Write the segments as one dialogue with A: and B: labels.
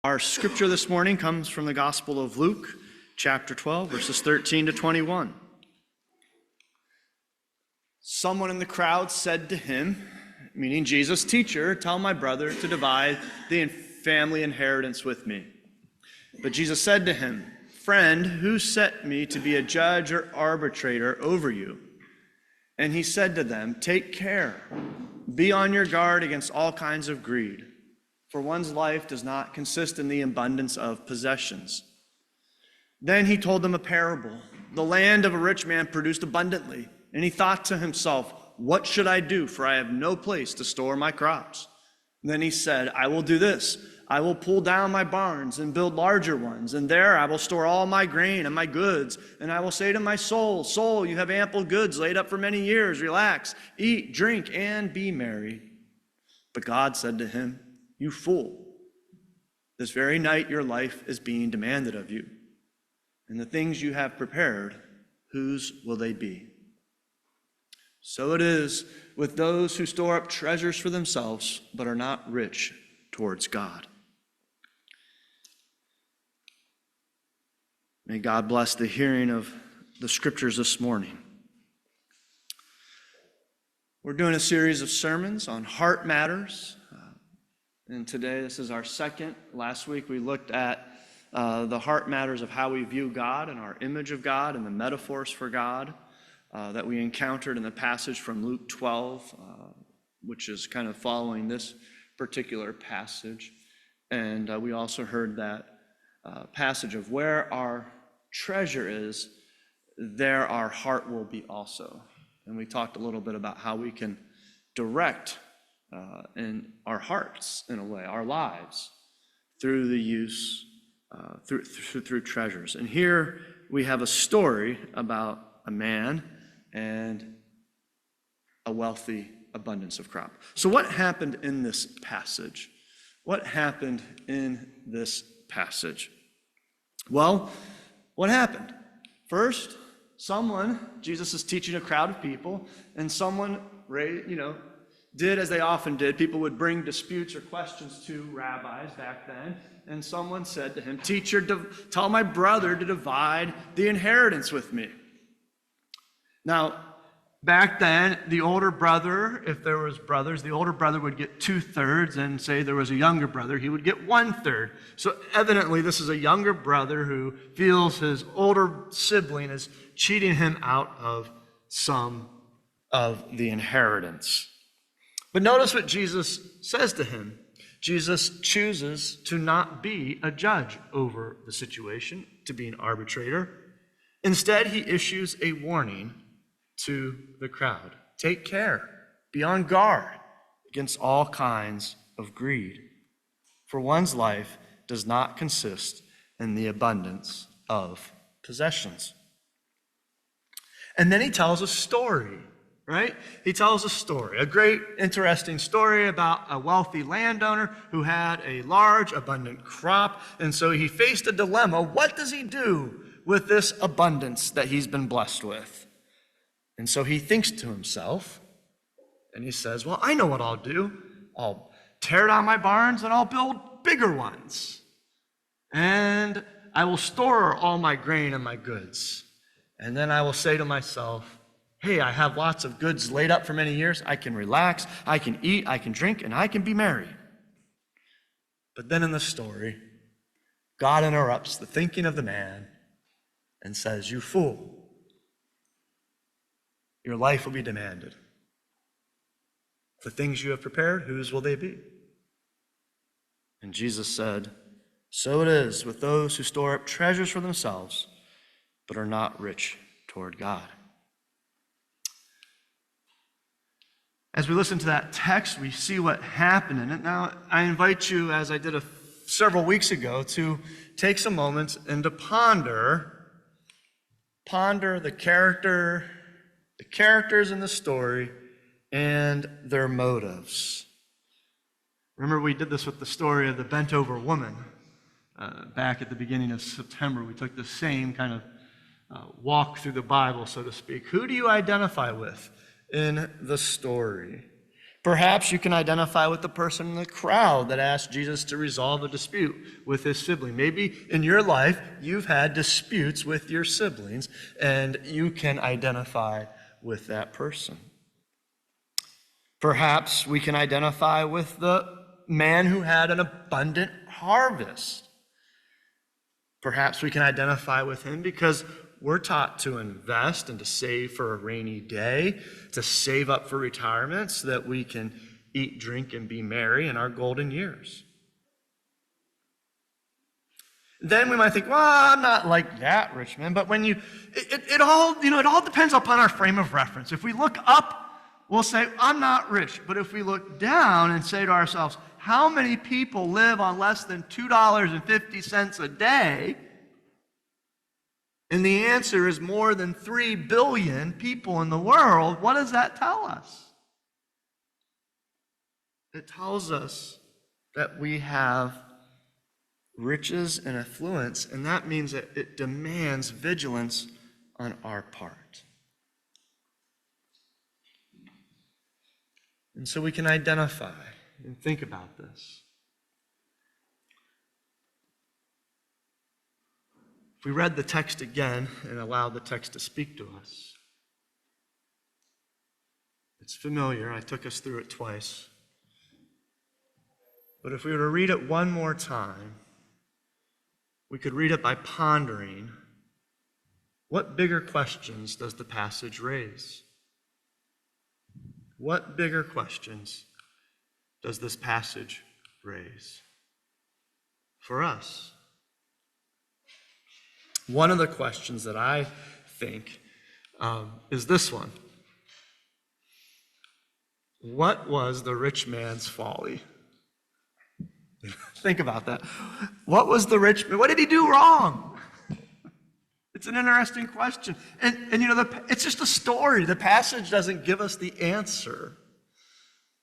A: Our scripture this morning comes from the Gospel of Luke, chapter 12, verses 13 to 21. Someone in the crowd said to him, meaning Jesus, "Teacher, tell my brother to divide the family inheritance with me." But Jesus said to him, "Friend, who set me to be a judge or arbitrator over you?" And he said to them, "Take care, be on your guard against all kinds of greed. For one's life does not consist in the abundance of possessions." Then he told them a parable. The land of a rich man produced abundantly, and he thought to himself, "What should I do? For I have no place to store my crops." Then he said, "I will do this. I will pull down my barns and build larger ones, and there I will store all my grain and my goods. And I will say to my soul, 'Soul, you have ample goods laid up for many years. Relax, eat, drink, and be merry.' But God said to him, 'You fool, this very night your life is being demanded of you. And the things you have prepared, whose will they be?' So it is with those who store up treasures for themselves, but are not rich towards God." May God bless the hearing of the scriptures this morning. We're doing a series of sermons on heart matters. And today, this is our second. Last week, we looked at the heart matters of how we view God and our image of God and the metaphors for God that we encountered in the passage from Luke 12, which is kind of following this particular passage. And we also heard that passage of where our treasure is, there our heart will be also. And we talked a little bit about how we can direct in our hearts, in a way, our lives, through the use, through treasures. And here we have a story about a man and a wealthy abundance of crop. So what happened in this passage? What happened in this passage? Well, what happened? First, Jesus is teaching a crowd of people, and someone did as they often did. People would bring disputes or questions to rabbis back then, and someone said to him, "Teacher, tell my brother to divide the inheritance with me." Now, back then, the older brother, if there was brothers, the older brother would get 2/3, and say there was a younger brother, he would get 1/3. So evidently, this is a younger brother who feels his older sibling is cheating him out of some of the inheritance. But notice what Jesus says to him. Jesus chooses to not be a judge over the situation, to be an arbitrator. Instead, he issues a warning to the crowd. Take care, be on guard against all kinds of greed, for one's life does not consist in the abundance of possessions. And then he tells a story. Right? He tells a story, a great, interesting story about a wealthy landowner who had a large, abundant crop. And so he faced a dilemma. What does he do with this abundance that he's been blessed with? And so he thinks to himself, and he says, "Well, I know what I'll do. I'll tear down my barns and I'll build bigger ones. And I will store all my grain and my goods. And then I will say to myself, hey, I have lots of goods laid up for many years. I can relax, I can eat, I can drink, and I can be merry." But then in the story, God interrupts the thinking of the man and says, "You fool, your life will be demanded. The things you have prepared, whose will they be?" And Jesus said, "So it is with those who store up treasures for themselves, but are not rich toward God." As we listen to that text, we see what happened in it. Now, I invite you, as I did several weeks ago, to take some moments and to ponder the characters in the story and their motives. Remember, we did this with the story of the bent-over woman back at the beginning of September. We took the same kind of walk through the Bible, so to speak. Who do you identify with in the story? Perhaps you can identify with the person in the crowd that asked Jesus to resolve a dispute with his sibling. Maybe in your life, you've had disputes with your siblings, and you can identify with that person. Perhaps we can identify with the man who had an abundant harvest. Perhaps we can identify with him because we're taught to invest and to save for a rainy day, to save up for retirement so that we can eat, drink, and be merry in our golden years. Then we might think, well, I'm not like that rich man. But when it all depends upon our frame of reference. If we look up, we'll say, I'm not rich. But if we look down and say to ourselves, how many people live on less than $2.50 a day? And the answer is more than 3 billion people in the world. What does that tell us? It tells us that we have riches and affluence, and that means that it demands vigilance on our part. And so we can identify and think about this. If we read the text again and allowed the text to speak to us, it's familiar. I took us through it twice. But if we were to read it one more time, we could read it by pondering, what bigger questions does the passage raise? What bigger questions does this passage raise for us? One of the questions that I think is this one. What was the rich man's folly? Think about that. What was the rich man? What did he do wrong? It's an interesting question. And it's just a story. The passage doesn't give us the answer.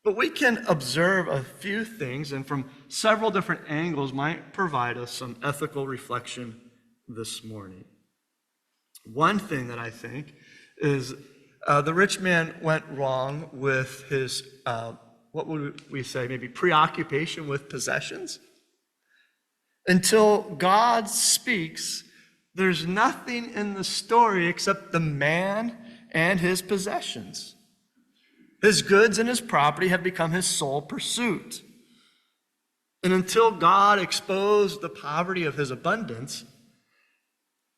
A: But we can observe a few things, and from several different angles might provide us some ethical reflection this morning. One thing that I think is the rich man went wrong with his, what would we say, maybe preoccupation with possessions. Until God speaks, there's nothing in the story except the man and his possessions. His goods and his property have become his sole pursuit. And until God exposed the poverty of his abundance,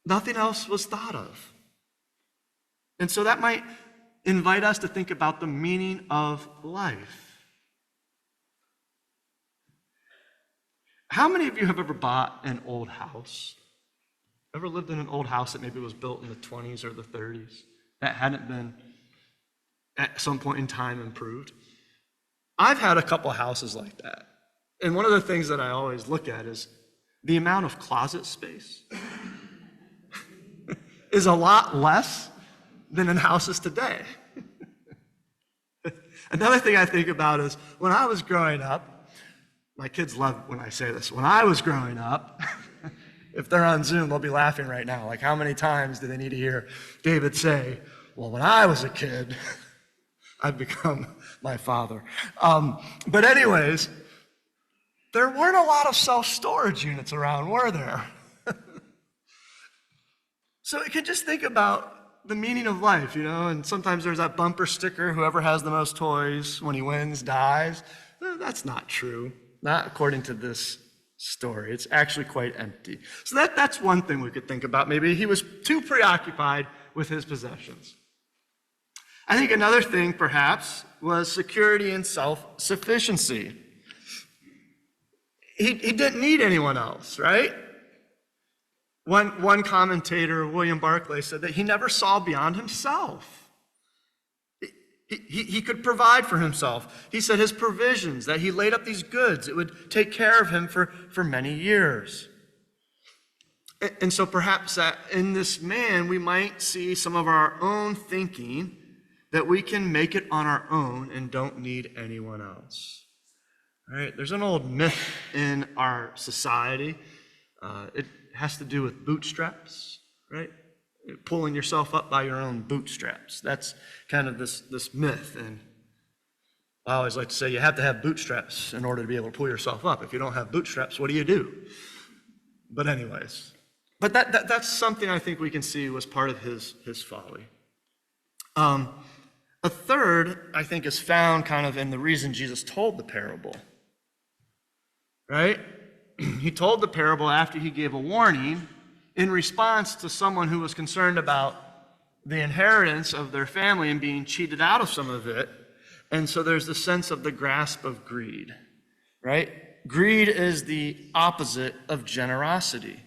A: nothing else was thought of. And so that might invite us to think about the meaning of life. How many of you have ever bought an old house? Ever lived in an old house that maybe was built in the 20s or the 30s that hadn't been at some point in time improved? I've had a couple houses like that. And one of the things that I always look at is the amount of closet space is a lot less than in houses today. Another thing I think about is when I was growing up, my kids love when I say this. When I was growing up, if they're on Zoom, they'll be laughing right now. Like, how many times do they need to hear David say, well, when I was a kid, I've become my father. But anyways, there weren't a lot of self-storage units around, were there? So you can just think about the meaning of life, and sometimes there's that bumper sticker, whoever has the most toys when he wins dies. That's not true, not according to this story. It's actually quite empty. So that's one thing we could think about. Maybe he was too preoccupied with his possessions. I think another thing, perhaps, was security and self-sufficiency. He didn't need anyone else, right? One commentator, William Barclay, said that he never saw beyond himself. He could provide for himself. He said his provisions, that he laid up these goods, it would take care of him for many years. And so perhaps that in this man, we might see some of our own thinking that we can make it on our own and don't need anyone else. All right, there's an old myth in our society. It has to do with bootstraps, right? Pulling yourself up by your own bootstraps. That's kind of this myth. And I always like to say you have to have bootstraps in order to be able to pull yourself up. If you don't have bootstraps, what do you do? But anyways, that's something I think we can see was part of his folly. A third, I think, is found kind of in the reason Jesus told the parable, right? He told the parable after he gave a warning in response to someone who was concerned about the inheritance of their family and being cheated out of some of it. And so there's the sense of the grasp of greed, right? Greed is the opposite of generosity.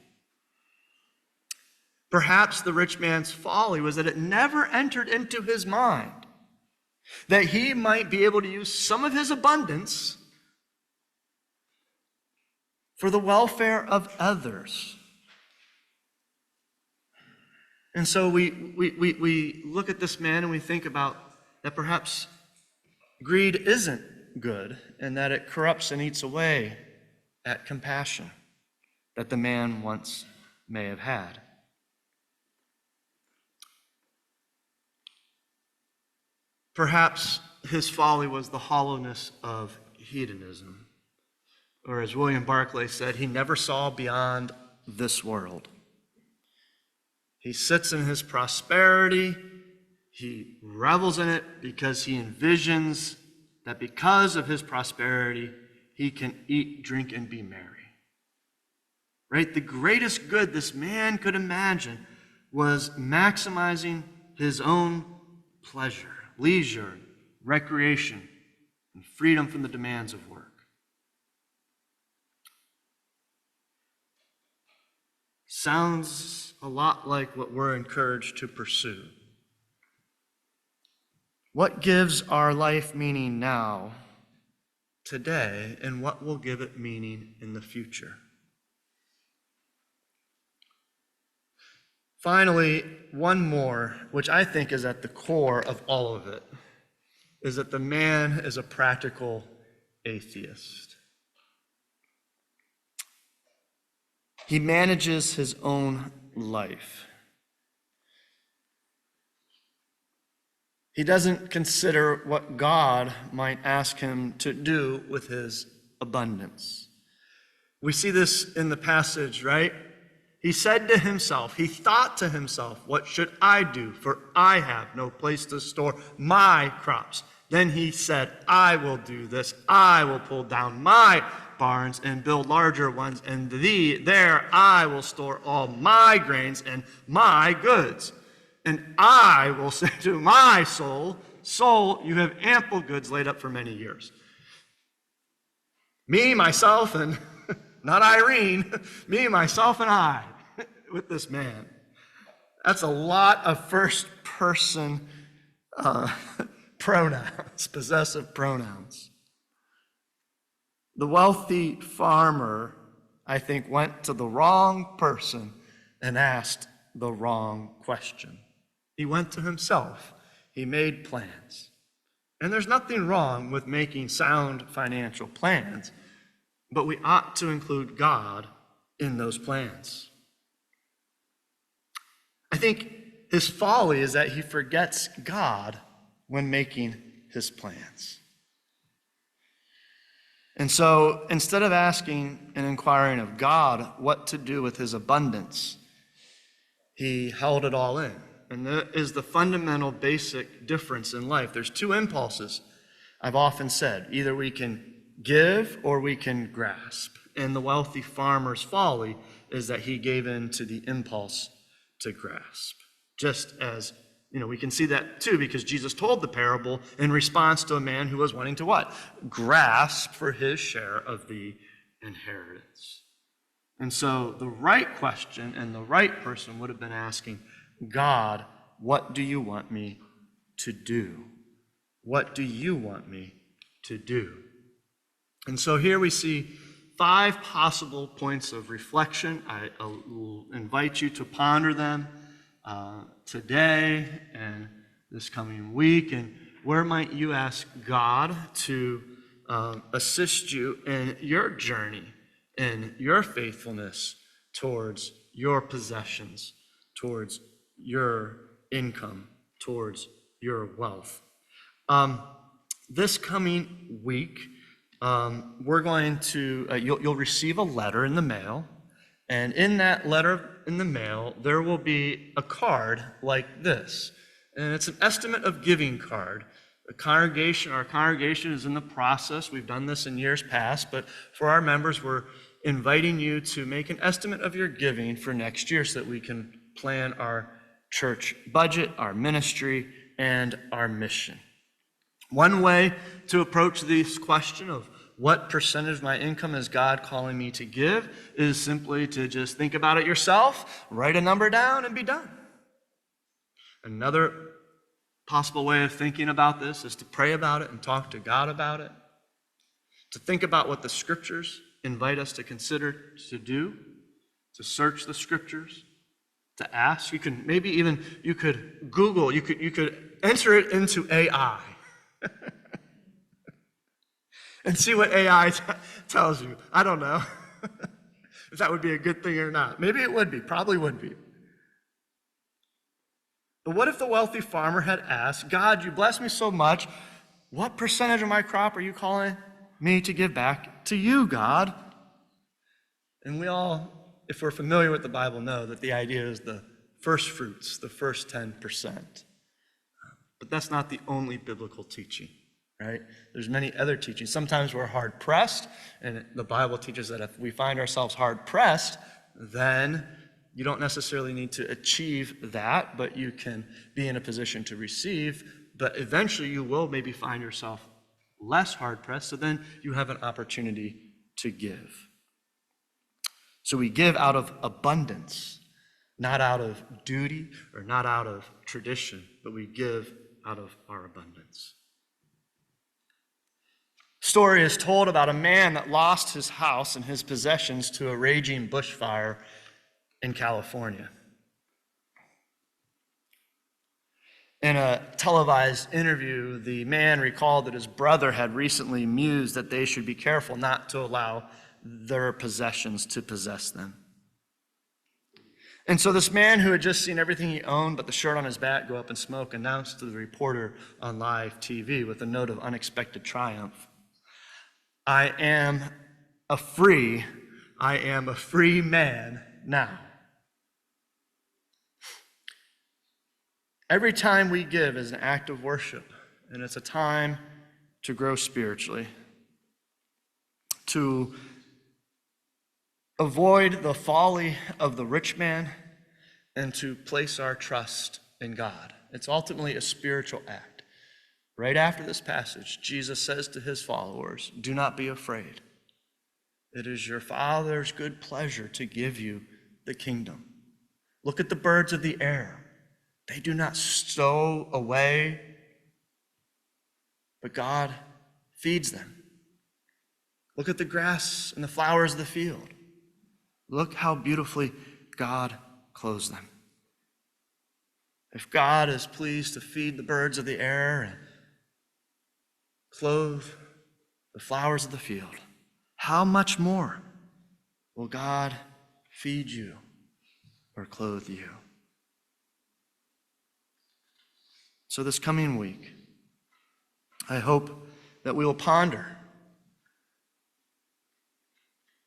A: Perhaps the rich man's folly was that it never entered into his mind that he might be able to use some of his abundance for the welfare of others. And so we look at this man and we think about that perhaps greed isn't good and that it corrupts and eats away at compassion that the man once may have had. Perhaps his folly was the hollowness of hedonism. Or as William Barclay said, he never saw beyond this world. He sits in his prosperity. He revels in it because he envisions that because of his prosperity, he can eat, drink, and be merry. Right? The greatest good this man could imagine was maximizing his own pleasure, leisure, recreation, and freedom from the demands of work. Sounds a lot like what we're encouraged to pursue. What gives our life meaning now, today, and what will give it meaning in the future? Finally, one more, which I think is at the core of all of it, is that the man is a practical atheist. He manages his own life. He doesn't consider what God might ask him to do with his abundance. We see this in the passage, right? He said to himself, he thought to himself, what should I do? For I have no place to store my crops. Then he said, I will do this. I will pull down my barns and build larger ones, and there I will store all my grains and my goods. And I will say to my soul, soul, you have ample goods laid up for many years. Me, myself, and not Irene, me, myself, and I, with this man. That's a lot of first person pronouns, possessive pronouns. The wealthy farmer, I think, went to the wrong person and asked the wrong question. He went to himself. He made plans. And there's nothing wrong with making sound financial plans, but we ought to include God in those plans. I think his folly is that he forgets God when making his plans. And so instead of asking and inquiring of God what to do with his abundance, he held it all in. And that is the fundamental basic difference in life. There's two impulses, I've often said. Either we can give or we can grasp. And the wealthy farmer's folly is that he gave in to the impulse to grasp. Just as, we can see that too because Jesus told the parable in response to a man who was wanting to what? Grasp for his share of the inheritance. And so the right question and the right person would have been asking, God, what do you want me to do? What do you want me to do? And so here we see 5 possible points of reflection. I will invite you to ponder them today and this coming week. And where might you ask God to assist you in your journey, in your faithfulness towards your possessions, towards your income, towards your wealth? this coming week, we're going to, you'll receive a letter in the mail, and in that letter in the mail, there will be a card like this, and it's an estimate of giving card. Our congregation is in the process. We've done this in years past, but for our members, we're inviting you to make an estimate of your giving for next year so that we can plan our church budget, our ministry, and our mission. One way to approach this question of what percentage of my income is God calling me to give is simply to just think about it yourself, write a number down, and be done. Another possible way of thinking about this is to pray about it and talk to God about it, to think about what the Scriptures invite us to consider to do, to search the Scriptures, to ask. You could Google, you could enter it into AI and see what AI tells you. I don't know if that would be a good thing or not. Maybe it would be, probably would be. But what if the wealthy farmer had asked, God, you bless me so much, what percentage of my crop are you calling me to give back to you, God? And we all, if we're familiar with the Bible, know that the idea is the first fruits, the first 10%. But that's not the only biblical teaching, right? There's many other teachings. Sometimes we're hard-pressed, and the Bible teaches that if we find ourselves hard-pressed, then you don't necessarily need to achieve that, but you can be in a position to receive. But eventually you will maybe find yourself less hard-pressed, so then you have an opportunity to give. So we give out of abundance, not out of duty or not out of tradition, but we give out of our abundance. Story is told about a man that lost his house and his possessions to a raging bushfire in California. In a televised interview, the man recalled that his brother had recently mused that they should be careful not to allow their possessions to possess them. And so this man who had just seen everything he owned but the shirt on his back go up in smoke announced to the reporter on live TV with a note of unexpected triumph, I am a free man now. Every time we give is an act of worship, and it's a time to grow spiritually, to avoid the folly of the rich man, and to place our trust in God. It's ultimately a spiritual act. Right after this passage, Jesus says to his followers, do not be afraid. It is your Father's good pleasure to give you the kingdom. Look at the birds of the air. They do not stow away, but God feeds them. Look at the grass and the flowers of the field. Look how beautifully God clothes them. If God is pleased to feed the birds of the air and clothe the flowers of the field, how much more will God feed you or clothe you? So this coming week, I hope that we will ponder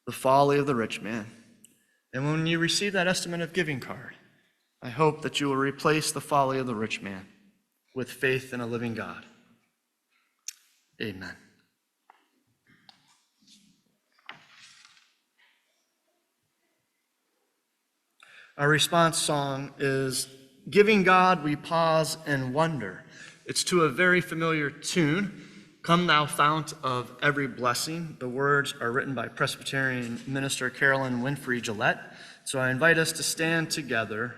A: the folly of the rich man. And when you receive that estimate of giving card, I hope that you will replace the folly of the rich man with faith in a living God. Amen. Our response song is Giving God We Pause and Wonder. It's to a very familiar tune, Come Thou Fount of Every Blessing. The words are written by Presbyterian minister Carolyn Winfrey Gillette. So I invite us to stand together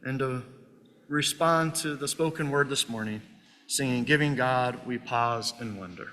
A: and to respond to the spoken word this morning, singing, Giving God We Pause and Wonder.